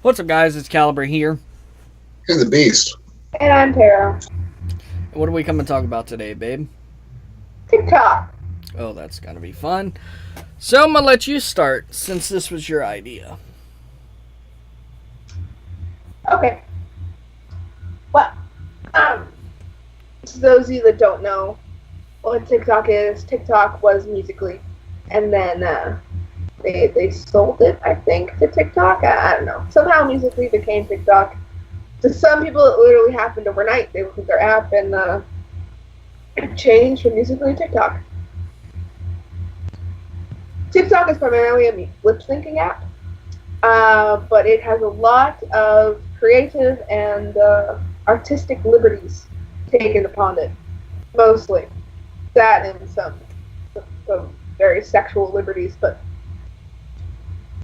What's up, guys? It's Caliber here. And the Beast. And I'm Tara. What are we coming to talk about today, babe? TikTok. Oh, that's gonna be fun. So I'm gonna let you start since this was your idea. Okay. Well, to those of you that don't know what TikTok is, TikTok was Musically, and then they sold it, I think, to TikTok. I don't know. Somehow Musically became TikTok. To some people, it literally happened overnight. They looked at their app and it changed from Musically to TikTok. TikTok is primarily a lip syncing app, but it has a lot of creative and artistic liberties taken upon it, mostly. That and some very sexual liberties, but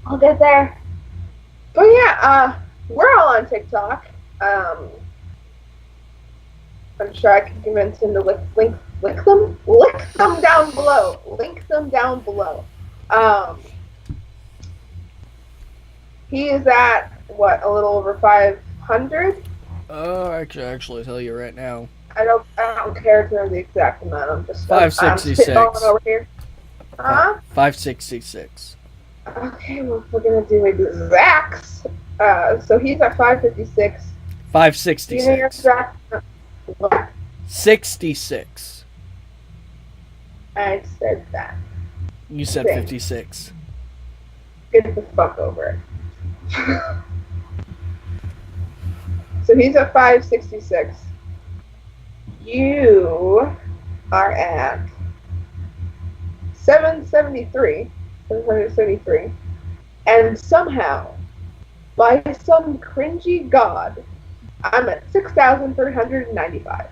I'll get there. But yeah, we're all on TikTok. I'm sure I can convince him to lick them down below. Link them down below. He is at what, a little over 500. I can actually tell you right now. I don't care to know the exact amount. I'm just 566. I'm spitballing over here. 566. Okay, well, we're gonna do exacts. So he's at 556. Do you know your 566. exact? What? 66. I said that. You said Okay. 56. Get the fuck over it. So he's at 566. You are at 773. And somehow, by some cringy god, I'm at 6,395.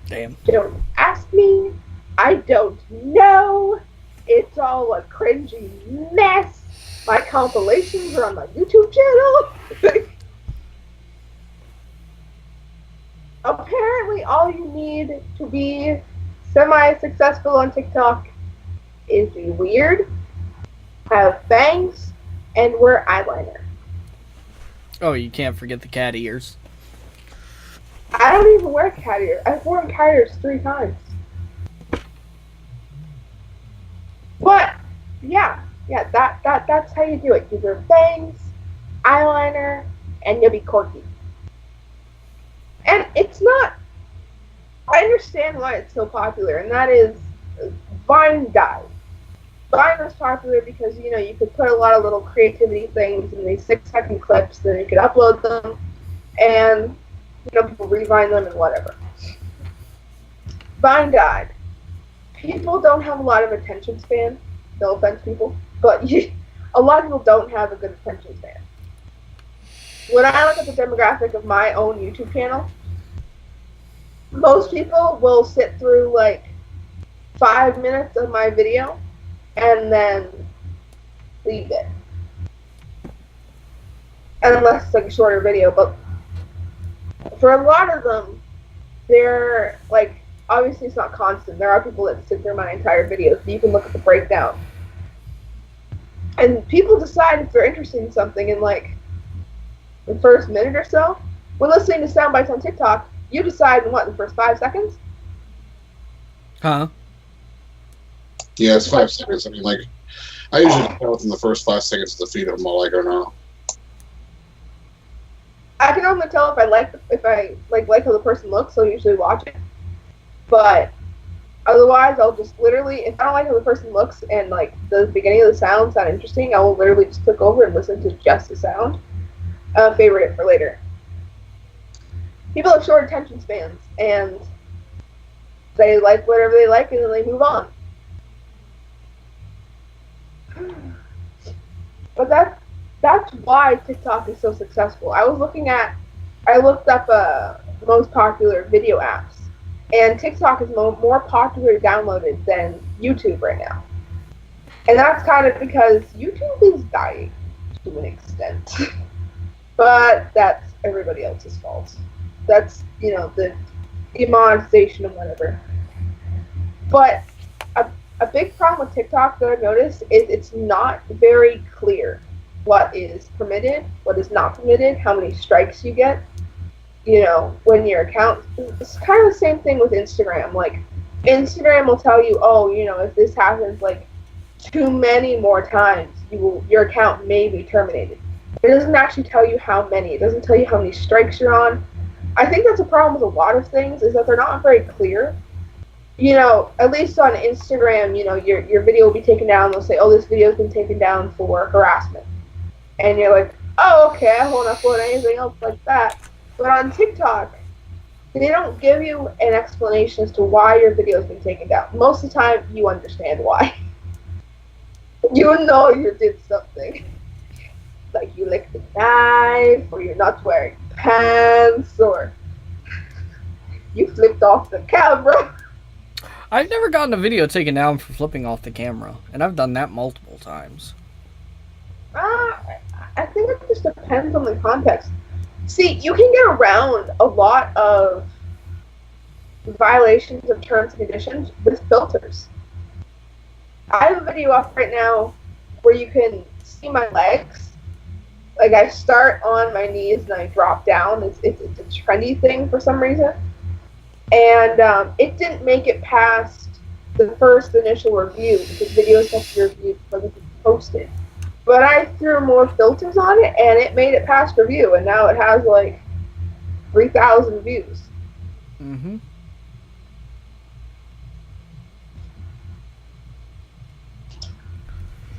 Damn. Don't ask me. I don't know. It's all a cringy mess. My compilations are on my YouTube channel. Apparently, all you need to be semi-successful on TikTok is be weird, have bangs, and wear eyeliner. Oh, you can't forget the cat ears. I don't even wear cat ears. I've worn cat ears 3 times. But yeah, that's how you do it. You wear bangs, eyeliner, and you'll be quirky. And it's not. I understand why it's so popular, and that is Vine died. Vine was popular because you could put a lot of little creativity things in these 6-second clips, then you could upload them, and people revine them and whatever. Vine died. People don't have a lot of attention span. No offense, people, but a lot of people don't have a good attention span. When I look at the demographic of my own YouTube channel, most people will sit through like 5 minutes of my video and then leave it. Unless it's like a shorter video, but for a lot of them, they're like, obviously it's not constant. There are people that sit through my entire videos, but you can look at the breakdown. And people decide if they're interested in something in like the first minute or so. When listening to sound bites on TikTok, you decide in what, the first 5 seconds? Huh? Yeah, it's 5 seconds. I mean, like, I usually tell within the first 5 seconds of the feed if I'm all like or not. I can only tell if I like how the person looks, so I usually watch it. But otherwise, I'll just literally, if I don't like how the person looks and like the beginning of the sound sound interesting, I will literally just click over and listen to just the sound. Favorite it for later. People have short attention spans, and they like whatever they like, and then they move on. But that's why TikTok is so successful. I looked up most popular video apps, and TikTok is more popular downloaded than YouTube right now. And that's kind of because YouTube is dying to an extent. But that's everybody else's fault. That's, the demonetization and whatever. But a big problem with TikTok that I've noticed is it's not very clear what is permitted, what is not permitted, how many strikes you get. When your account, it's kind of the same thing with Instagram. Like, Instagram will tell you, oh, if this happens like too many more times, your account may be terminated. It doesn't actually tell you how many. It doesn't tell you how many strikes you're on. I think that's a problem with a lot of things, is that they're not very clear. At least on Instagram, your video will be taken down. They'll say, oh, this video's been taken down for harassment. And you're like, oh, okay, I won't upload anything else like that. But on TikTok, they don't give you an explanation as to why your video's been taken down. Most of the time, you understand why. You know you did something. Like you licked the knife, or you're not wearing pants, or you flipped off the camera. I've never gotten a video taken down for flipping off the camera, and I've done that multiple times. I think it just depends on the context. See, you can get around a lot of violations of terms and conditions with filters. I have a video up right now where you can see my legs. Like, I start on my knees and I drop down. It's a trendy thing for some reason. And it didn't make it past the first initial review because videos have to be reviewed before they can be posted. But I threw more filters on it, and it made it past review, and now it has like 3,000 views. Mm-hmm.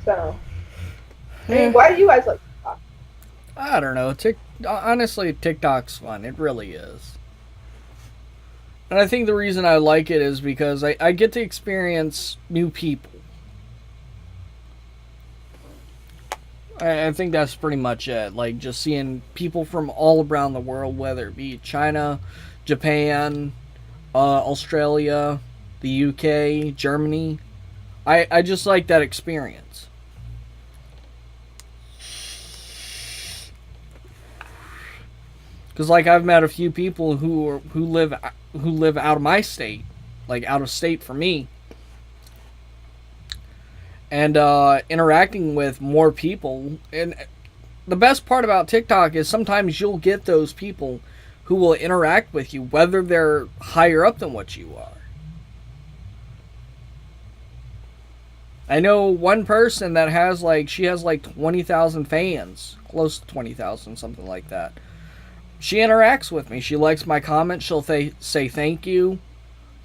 So, I mean, why do you guys like TikTok? I don't know. Honestly, TikTok's fun. It really is. And I think the reason I like it is because I get to experience new people. I think that's pretty much it. Like, just seeing people from all around the world, whether it be China, Japan, Australia, the UK, Germany. I just like that experience. Because, like, I've met a few people who live out of my state, like out of state for me, and interacting with more people. And the best part about TikTok is sometimes you'll get those people who will interact with you, whether they're higher up than what you are. I know one person that has she has 20,000 fans, close to 20,000, something like that. She interacts with me. She likes my comments. She'll say thank you.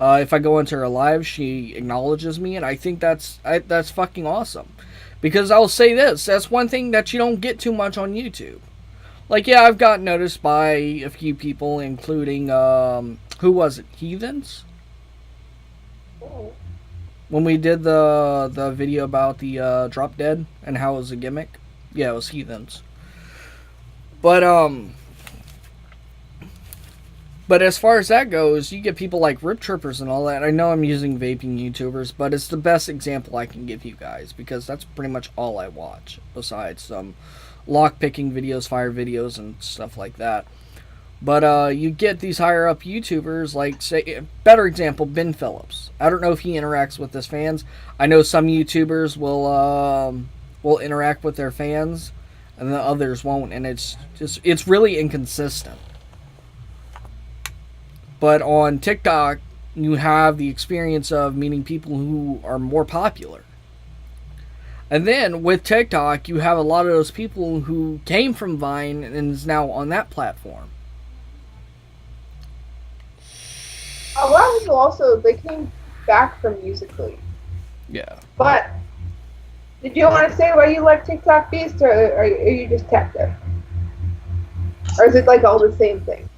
If I go into her live, she acknowledges me, and I think that's fucking awesome. Because I'll say this, that's one thing that you don't get too much on YouTube. Like, yeah, I've gotten noticed by a few people, including, who was it? Heathens? When we did the video about the Drop Dead and how it was a gimmick. Yeah, it was Heathens. But as far as that goes, you get people like Rip Trippers and all that. I know I'm using vaping YouTubers, but it's the best example I can give you guys because that's pretty much all I watch, besides some lock-picking videos, fire videos, and stuff like that. But you get these higher-up YouTubers, like, say, better example, Ben Phillips. I don't know if he interacts with his fans. I know some YouTubers will interact with their fans, and the others won't, and it's really inconsistent. But on TikTok, you have the experience of meeting people who are more popular. And then with TikTok, you have a lot of those people who came from Vine and is now on that platform. A lot of people also, they came back from Musical.ly. Yeah. But, did you want to say why you like TikTok Beast, or are you just tapped there? Or is it like all the same thing?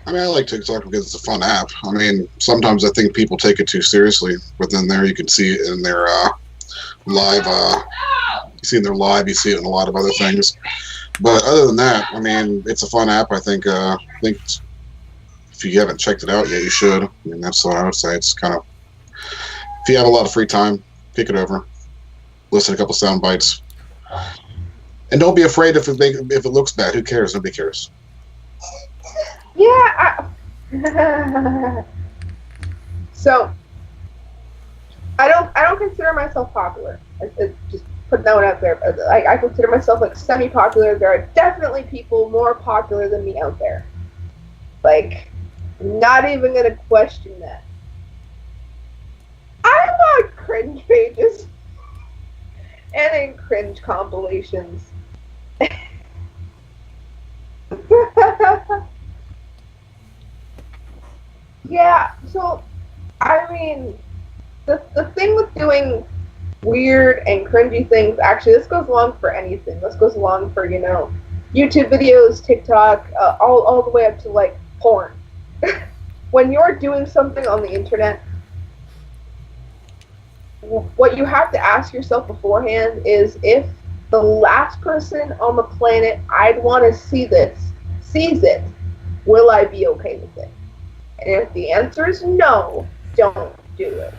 I mean, I like TikTok because it's a fun app. I mean, sometimes I think people take it too seriously, but then there you can see it in their live. You see it in their live. You see it in a lot of other things. But other than that, I mean, it's a fun app. I think if you haven't checked it out yet, you should. I mean, that's what I would say. It's kind of, if you have a lot of free time, pick it over, listen to a couple sound bites, and don't be afraid if it looks bad. Who cares? Nobody cares. Yeah. So, I don't consider myself popular. It's just putting that one out there. I consider myself like semi-popular. There are definitely people more popular than me out there. Like, not even gonna question that. I'm on cringe pages and in cringe compilations. Yeah, so I mean, the thing with doing weird and cringy things, actually, this goes along for anything. This goes along for, YouTube videos, TikTok, all the way up to like porn. When you're doing something on the internet, what you have to ask yourself beforehand is, if the last person on the planet I'd want to see this sees it, will I be okay with it? And if the answer is no, don't do it.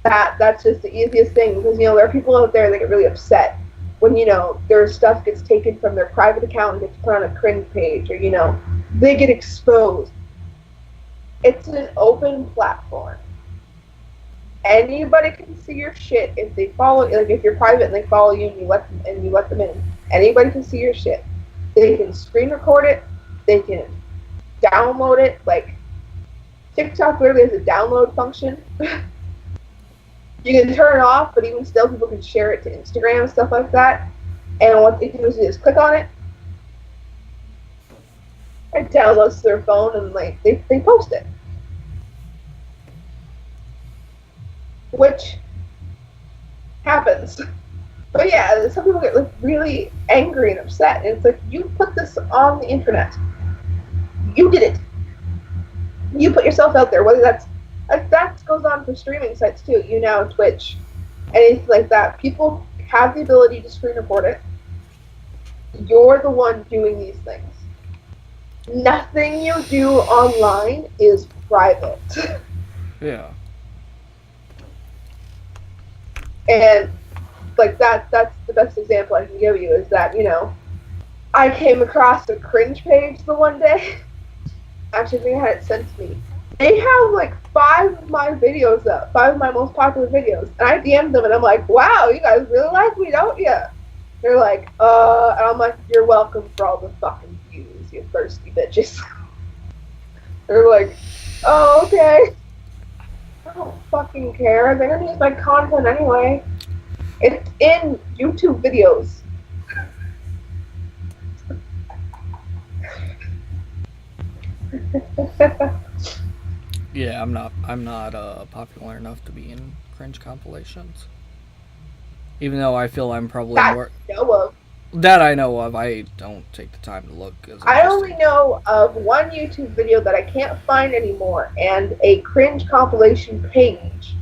That's just the easiest thing, because there are people out there that get really upset when their stuff gets taken from their private account and gets put on a cringe page, or they get exposed. It's an open platform. Anybody can see your shit if they follow. Like, if you're private and they follow you and you let them in. Anybody can see your shit. They can screen record it. They can download it. Like, TikTok literally has a download function. You can turn it off, but even still, people can share it to Instagram and stuff like that. And what they do is they just click on it. It downloads to their phone, and like they post it. Which happens. But yeah, some people get like really angry and upset, and it's like, you put this on the internet. You did it. You put yourself out there, whether that goes on for streaming sites too, Twitch, anything like that. People have the ability to screen record it. You're the one doing these things. Nothing you do online is private. Yeah. And like that's the best example I can give you, is that, I came across a cringe page the one day. Actually, I think I had it sent to me. They have like 5 of my videos up, 5 of my most popular videos. And I DM'd them and I'm like, wow, you guys really like me, don't you? They're like, and I'm like, you're welcome for all the fucking views, you thirsty bitches. They're like, oh, okay. I don't fucking care. They're gonna use my content anyway. It's in YouTube videos. Yeah, I'm not popular enough to be in cringe compilations. Even though I feel I'm probably more that I know of, I don't take the time to look. I only know of one YouTube video that I can't find anymore, and a cringe compilation page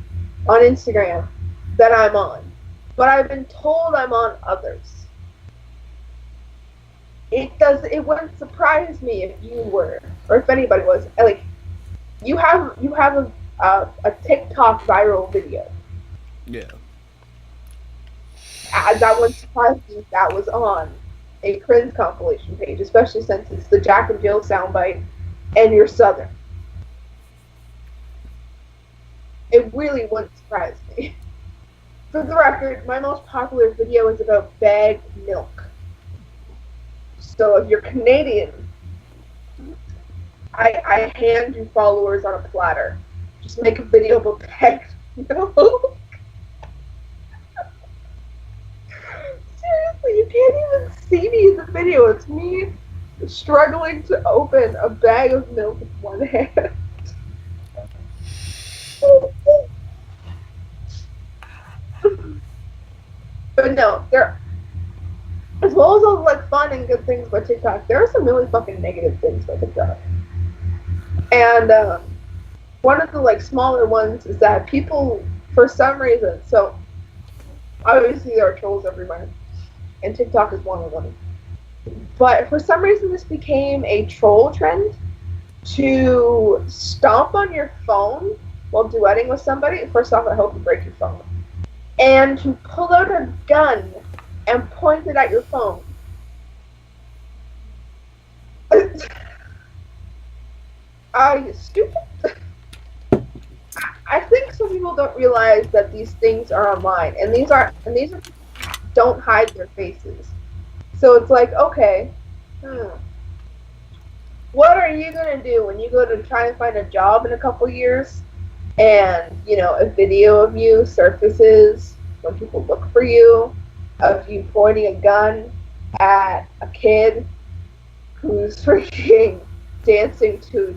on Instagram that I'm on. But I've been told I'm on others. It wouldn't surprise me if you were, or if anybody was. Like, you have a TikTok viral video. Yeah. That wouldn't surprise me if that was on a cringe compilation page, especially since it's the Jack and Jill soundbite and you're Southern. It really wouldn't surprise me. For the record, my most popular video is about bagged milk. So if you're Canadian, I hand you followers on a platter. Just make a video about bagged milk. Seriously, you can't even see me in the video. It's me struggling to open a bag of milk with one hand. But no, as well as all the like fun and good things about TikTok, there are some really fucking negative things about TikTok. And one of the like smaller ones is that people, for some reason, so obviously there are trolls everywhere, and TikTok is one of them. But for some reason, this became a troll trend to stomp on your phone while duetting with somebody. First off, I hope you break your phone. And to pull out a gun and point it at your phone. Are you stupid? I think people don't realize that these things are online, and these are don't hide their faces. So it's like, okay, what are you gonna do when you go to try and find a job in a couple years, and a video of you surfaces when people look for you, of you pointing a gun at a kid who's freaking dancing to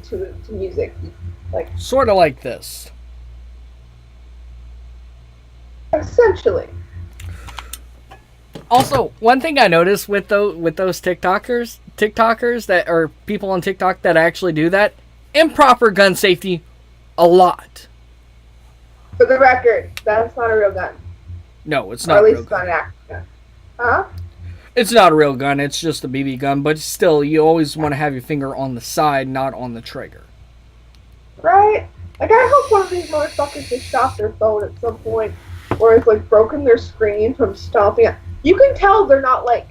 music, like sort of like this. essentially. Also, one thing I noticed with those TikTokers that are people on TikTok that actually do that, improper gun safety, a lot. For the record, that's not a real gun. No, it's Or not at a least real it's not gun. an action gun. Huh? It's not a real gun. It's just a BB gun, but still, you always want to have your finger on the side, not on the trigger. Right? Like, I hope one of these motherfuckers just shot their phone at some point, or it's like broken their screen from stomping. You can tell they're not like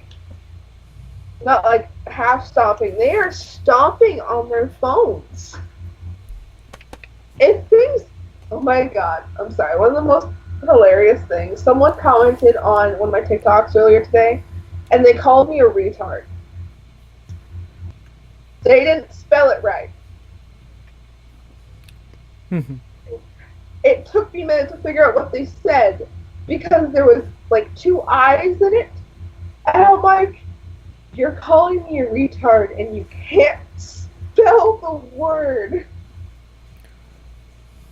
half stomping. They are stomping on their phones. It seems. Oh my god! I'm sorry. One of the most hilarious things. Someone commented on one of my TikToks earlier today, and they called me a retard. They didn't spell it right. It took me a minute to figure out what they said because there was like 2 eyes in it, and I'm like, you're calling me a retard and you can't spell the word.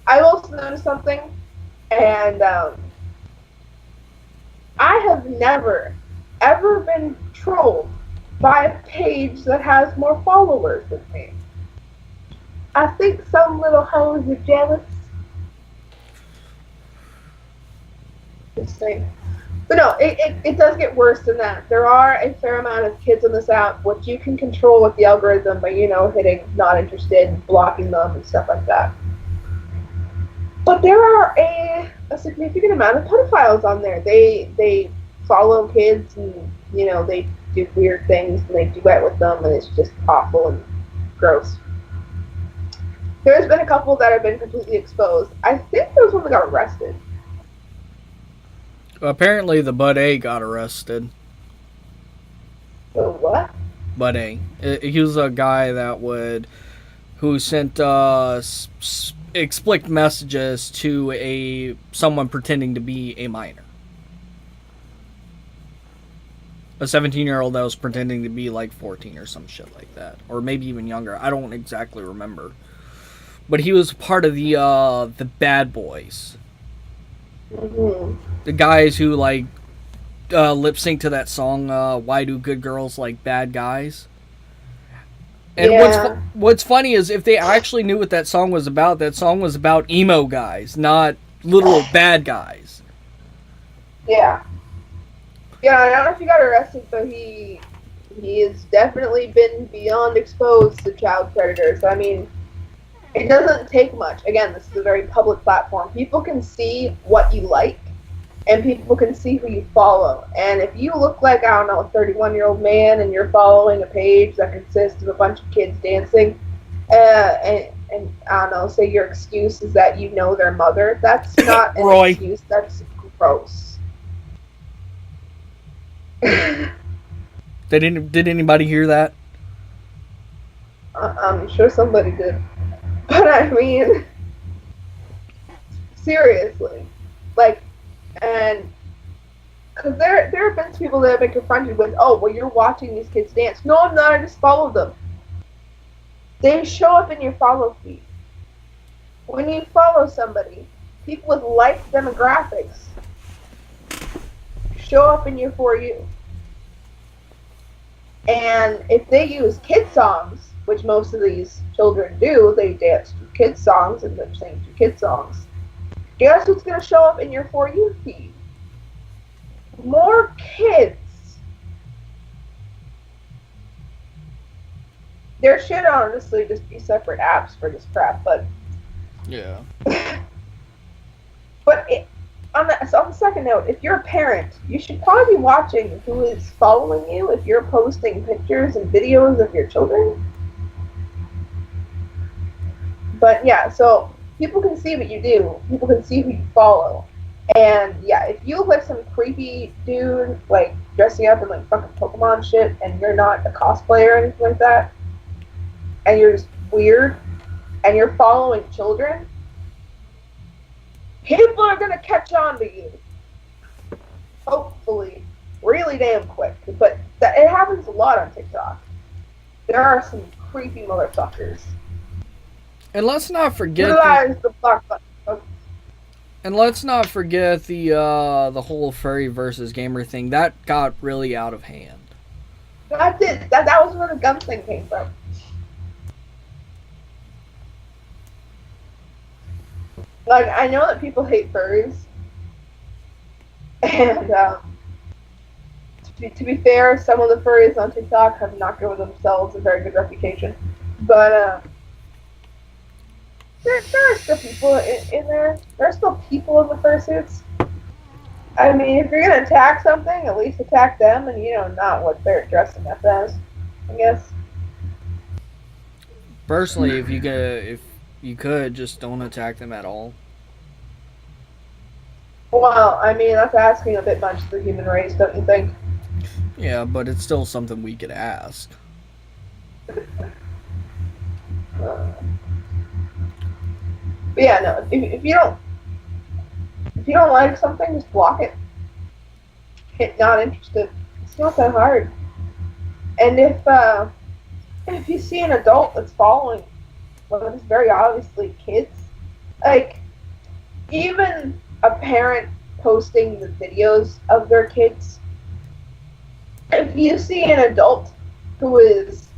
I also noticed something, and I have never ever been trolled by a page that has more followers than me. I think some little hoes are jealous. Just saying. But no, it does get worse than that. There are a fair amount of kids on this app, which you can control with the algorithm by, hitting not interested and blocking them and stuff like that. But there are a significant amount of pedophiles on there. They follow kids and, they do weird things and they duet with them, and it's just awful and gross. There's been a couple that have been completely exposed. I think there was one that got arrested. Apparently, the Bud A got arrested. So what? Bud A. He was a guy who sent explicit messages to someone pretending to be a minor. A 17-year-old that was pretending to be like 14 or some shit like that, or maybe even younger. I don't exactly remember. But he was part of the bad boys. Mm-hmm. The guys who lip sync to that song, "Why Do Good Girls Like Bad Guys?" And Yeah. what's funny is if they actually knew what that song was about emo guys, not literal bad guys. Yeah. Yeah, I don't know if he got arrested, but he has definitely been beyond exposed to child predators. I mean, it doesn't take much. Again, this is a very public platform. People can see what you like, and people can see who you follow. And if you look like, I don't know, a 31-year-old man, and you're following a page that consists of a bunch of kids dancing, and I don't know, say your excuse is that you know their mother, that's not an Roy. excuse. That's gross. Did anybody hear that? I'm sure somebody did. But I mean, seriously. And because there have been people that have been confronted with, oh, well, you're watching these kids dance. No, I'm not. I just follow them. They show up in your follow feed. When you follow somebody, people with like demographics show up in your For You. And if they use kid songs, which most of these children do, they dance to kid songs and lip sync to kid songs. Guess what's going to show up in your For You feed? More kids. There should honestly just be separate apps for this crap, but Yeah. on the second note, if you're a parent, you should probably be watching who is following you if you're posting pictures and videos of your children. But yeah, so people can see what you do. People can see who you follow. And yeah, if you look like some creepy dude, like dressing up in like fucking Pokemon shit, and you're not a cosplayer or anything like that, and you're just weird, and you're following children, people are gonna catch on to you. Hopefully, really damn quick. But it happens a lot on TikTok. There are some creepy motherfuckers. And let's not forget. Utilize the block button. And let's not forget the whole furry versus gamer thing. That got really out of hand. That did. That was where the gun thing came from. Like, I know that people hate furries. And, to be fair, some of the furries on TikTok have not given themselves a very good reputation. But, there are still people in there. There are still people in the fursuits. I mean, if you're gonna attack something, at least attack them, and not what they're dressing up as, I guess. Personally, if you could, just don't attack them at all. Well, I mean, that's asking a bit much of the human race, don't you think? Yeah, but it's still something we could ask. But yeah, no. If you don't like something, just block it. Hit not interested. It's not that hard. And if you see an adult that's following what is very obviously kids, like even a parent posting the videos of their kids, if you see an adult who is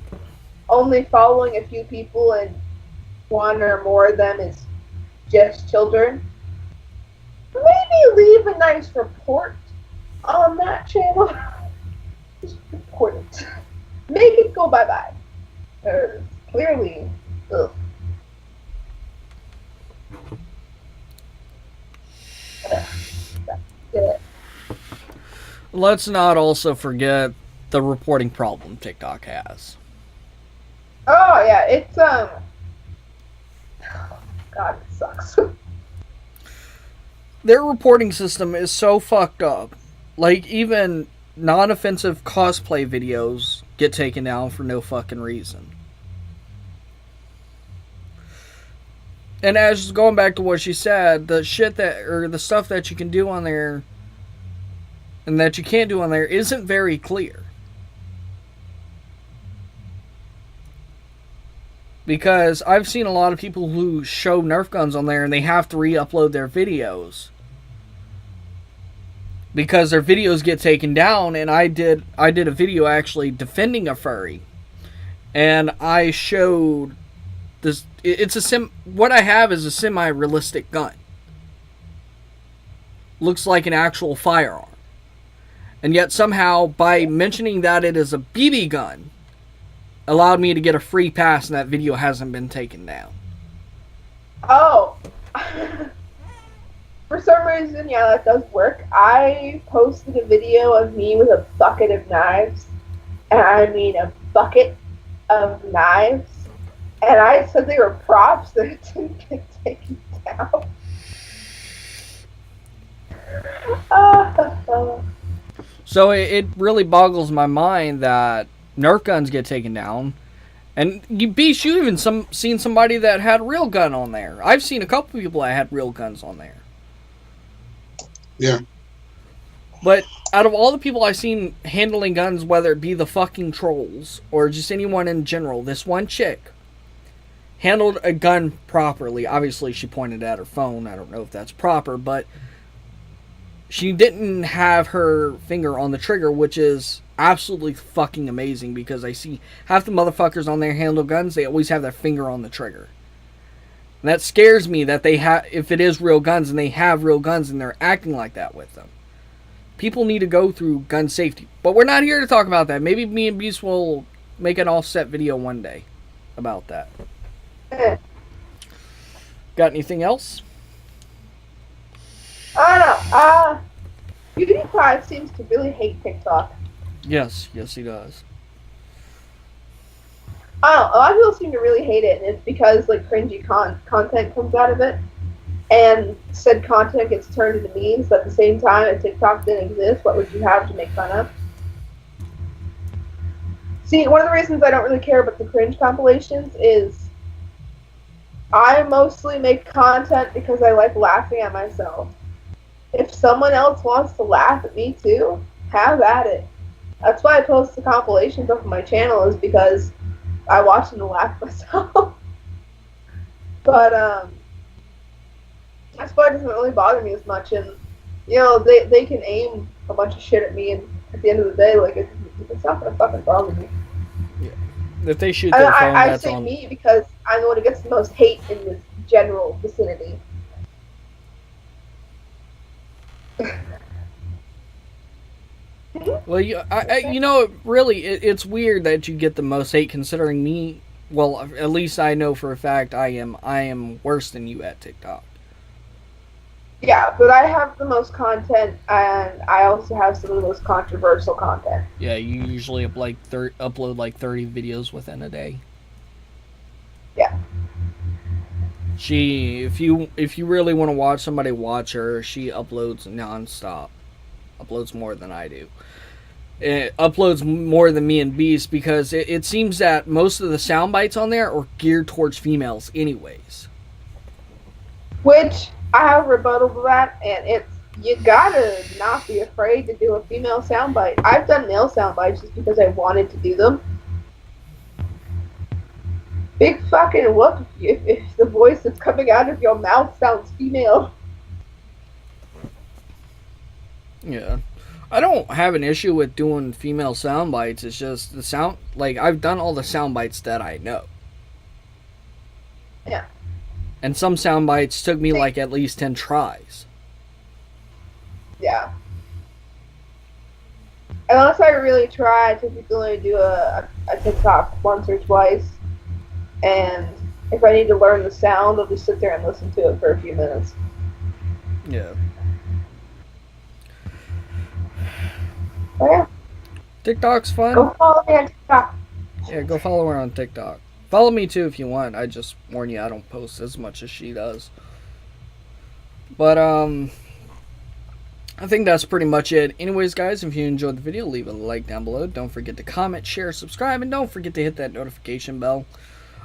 only following a few people and one or more of them is just children, maybe leave a nice report on that channel. Just report it. Make it go bye-bye. Clearly, ugh. That's it. Let's not also forget the reporting problem TikTok has. Oh yeah, it's God, it sucks. Their reporting system is so fucked up. Like, even non-offensive cosplay videos get taken down for no fucking reason. And as going back to what she said, the stuff that you can do on there and that you can't do on there isn't very clear. Because I've seen a lot of people who show Nerf guns on there and they have to re-upload their videos. Because their videos get taken down, and I did a video actually defending a furry. And I showed this, what I have is a semi-realistic gun. Looks like an actual firearm. And yet somehow, by mentioning that it is a BB gun, allowed me to get a free pass, and that video hasn't been taken down. Oh. For some reason, yeah, that does work. I posted a video of me with a bucket of knives. And I mean a bucket of knives. And I said they were props that it didn't get taken down. So it really boggles my mind that Nerf guns get taken down. And you've even seen somebody that had a real gun on there. I've seen a couple people that had real guns on there. Yeah. But out of all the people I've seen handling guns, whether it be the fucking trolls or just anyone in general, this one chick handled a gun properly. Obviously, she pointed at her phone. I don't know if that's proper, but she didn't have her finger on the trigger, which is absolutely fucking amazing, because I see half the motherfuckers on there handle guns, they always have their finger on the trigger. And that scares me that they have, if it is real guns and they have real guns and they're acting like that with them. People need to go through gun safety. But we're not here to talk about that. Maybe me and Beast will make an offset video one day about that. Got anything else? I don't know. PewDiePie seems to really hate TikTok. Yes, he does. I don't know, a lot of people seem to really hate it, and it's because like cringy content comes out of it, and said content gets turned into memes. But at the same time, if TikTok didn't exist, what would you have to make fun of? See, one of the reasons I don't really care about the cringe compilations is I mostly make content because I like laughing at myself. If someone else wants to laugh at me too, have at it. That's why I post the compilations up on my channel, is because I watch them to laugh at myself. But that's why it doesn't really bother me as much. And you know, they can aim a bunch of shit at me, and at the end of the day, like it's not gonna fucking bother me. Yeah. If they shoot their phone, I that's say on me because I'm the one who gets the most hate in the general vicinity. Well, you know, really, it's weird that you get the most hate, considering me. Well, at least I know for a fact I am worse than you at TikTok. Yeah, but I have the most content, and I also have some of the most controversial content. Yeah, you usually upload like 30 videos within a day. Yeah. If you really want to watch somebody, watch her. She uploads nonstop. Uploads more than I do. It uploads more than me and Beast, because it seems that most of the sound bites on there are geared towards females anyways. Which I have a rebuttal to that, and it's, you gotta not be afraid to do a female soundbite. I've done male soundbites just because I wanted to do them. Big fucking whoop if the voice that's coming out of your mouth sounds female. Yeah. I don't have an issue with doing female sound bites. It's just the sound, like, I've done all the sound bites that I know. Yeah. And some sound bites took me like at least 10 tries. Yeah. Unless I really try, I typically only do a TikTok once or twice. And if I need to learn the sound, I'll just sit there and listen to it for a few minutes. Yeah. Oh, yeah. TikTok's fun. Go follow me on TikTok. Yeah, go follow her on TikTok. Follow me too if you want. I just warn you, I don't post as much as she does. But I think that's pretty much it. Anyways, guys, if you enjoyed the video, leave a like down below. Don't forget to comment, share, subscribe, and don't forget to hit that notification bell.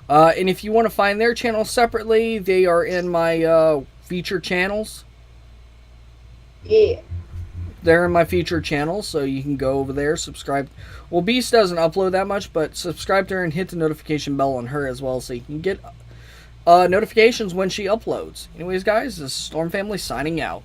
And if you want to find their channels separately, they are in my featured channels. Yeah. They're in my featured channels, so you can go over there, subscribe. Well, Beast doesn't upload that much, but subscribe to her and hit the notification bell on her as well, so you can get notifications when she uploads. Anyways, guys, this is Storm Family signing out.